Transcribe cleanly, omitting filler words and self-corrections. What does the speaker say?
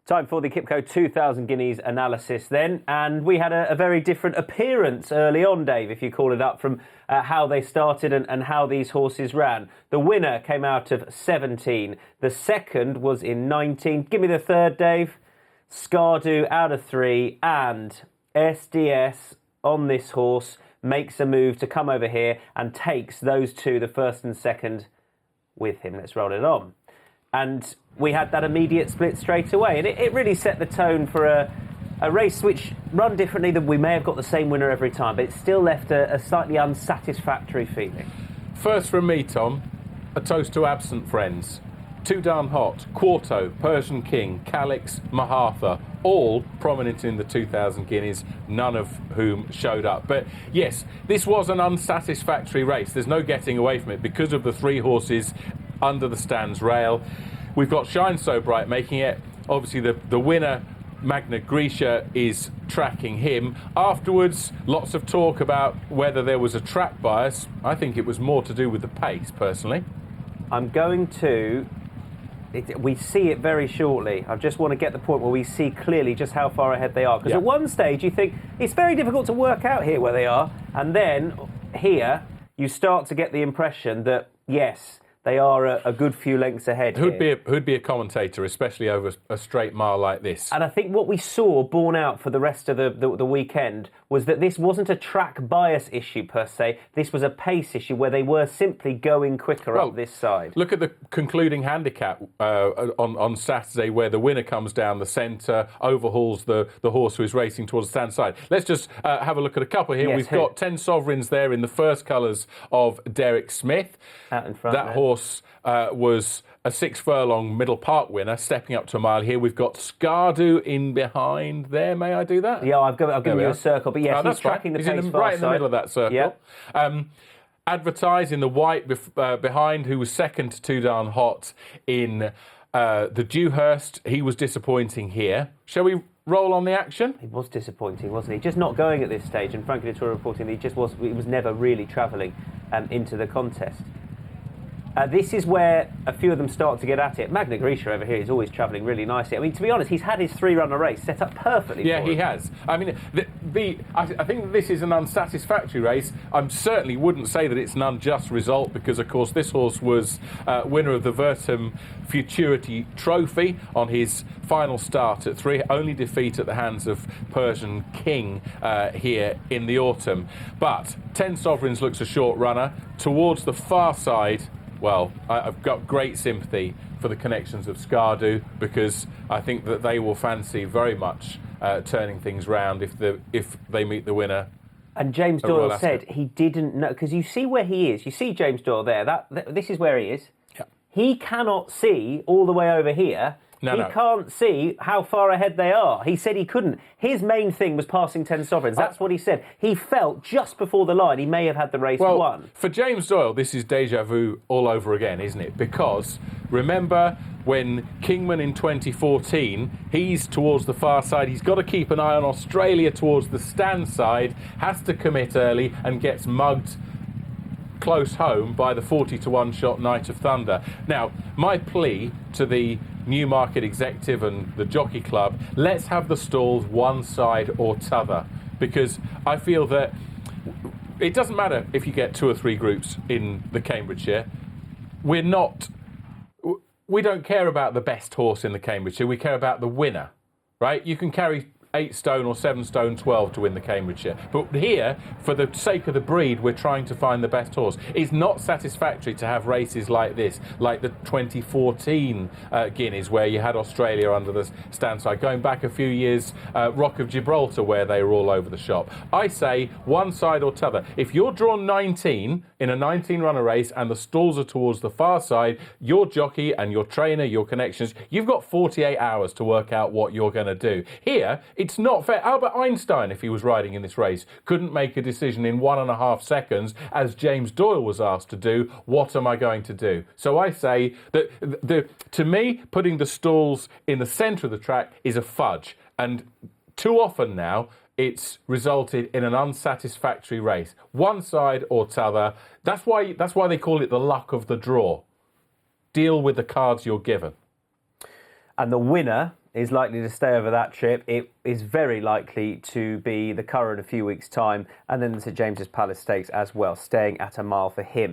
Time for the Kipco 2000 Guineas analysis then, and we had a very different appearance early on, Dave, if you call it up, from how they started and how these horses ran. The winner came out of 17, the second was in 19. Give me the third, Dave. Scardu out of 3, and SDS on this horse makes a move to come over here and takes those two, the first and second, with him. Let's roll it on. And we had that immediate split straight away. And it really set the tone for a race which run differently than we may have got the same winner every time, but it still left a slightly unsatisfactory feeling. First from me, Tom, a toast to absent friends. Too Darn Hot, Quarto, Persian King, Calix, Mahatha, all prominent in the 2000 Guineas, none of whom showed up. But yes, this was an unsatisfactory race. There's no getting away from it because of the three horses under the stands rail. We've got Shine So Bright making it. Obviously, the winner, Magna Grecia, is tracking him. Afterwards, lots of talk about whether there was a track bias. I think it was more to do with the pace, personally. I'm going to... we see it very shortly. I just want to get the point where we see clearly just how far ahead they are. Because at one stage you think it's very difficult to work out here where they are. And then here you start to get the impression that, yes, they are a good few lengths ahead. Who'd be a commentator, especially over a straight mile like this? And I think what we saw borne out for the rest of the weekend was that this wasn't a track bias issue per se. This was a pace issue where they were simply going quicker up this side. Look at the concluding handicap on Saturday, where the winner comes down the centre, overhauls the horse who is racing towards the stand side. Let's just have a look at a couple here. We've got 10 Sovereigns there in the first colours of Derek Smith. Out in front that horse was a 6 furlong Middle Park winner, stepping up to a mile here. We've got Scardu in behind there. May I do that? Yeah, I've given you a circle, but yes, he's tracking the pace right in the middle of that circle. Yep. Advertise in the white behind, who was second to Too Darn Hot in the Dewhurst. He was disappointing here. Shall we roll on the action? He was disappointing, wasn't he? Just not going at this stage, and Frankie Dettori reporting that he was never really travelling into the contest. This is where a few of them start to get at it. Magna Grecia over here is always travelling really nicely. I mean, to be honest, he's had his three-runner race set up perfectly for him. Yeah, he has. I mean, I think this is an unsatisfactory race. I certainly wouldn't say that it's an unjust result because, of course, this horse was winner of the Vertum Futurity Trophy on his final start at 3. Only defeat at the hands of Persian King here in the autumn. But 10 Sovereigns looks a short runner. Towards the far side, well, I've got great sympathy for the connections of Scardu because I think that they will fancy very much turning things round if they meet the winner. And James Doyle said he didn't know, because you see where he is. You see James Doyle there. This is where he is. Yeah. He cannot see all the way over here. He can't see how far ahead they are. He said he couldn't. His main thing was passing 10 Sovereigns. That's what he said. He felt just before the line he may have had the race won. For James Doyle, this is déjà vu all over again, isn't it? Because remember when Kingman in 2014, he's towards the far side. He's got to keep an eye on Australia towards the stand side, has to commit early and gets mugged close home by the 40-1 shot Knight of Thunder. Now, my plea to the Newmarket executive and the Jockey Club, let's have the stalls one side or t'other, because I feel that it doesn't matter if you get 2 or 3 groups in the Cambridgeshire. We don't care about the best horse in the Cambridgeshire, we care about the winner, right? You can carry 8 stone or 7 stone 12 to win the Cambridgeshire. But here, for the sake of the breed, we're trying to find the best horse. It's not satisfactory to have races like this, like the 2014 Guineas, where you had Australia under the stand side. Going back a few years, Rock of Gibraltar, where they were all over the shop. I say one side or t'other. If you're drawn 19 in a 19-runner race and the stalls are towards the far side, your jockey and your trainer, your connections, you've got 48 hours to work out what you're going to do. Here, it's not fair. Albert Einstein, if he was riding in this race, couldn't make a decision in 1.5 seconds, as James Doyle was asked to do. What am I going to do? So I say that, to me, putting the stalls in the centre of the track is a fudge. And too often now, it's resulted in an unsatisfactory race. One side or t'other. That's why they call it the luck of the draw. Deal with the cards you're given. And the winner is likely to stay over that trip. It is very likely to be the Curragh in a few weeks' time, and then the St James's Palace Stakes as well, staying at a mile for him.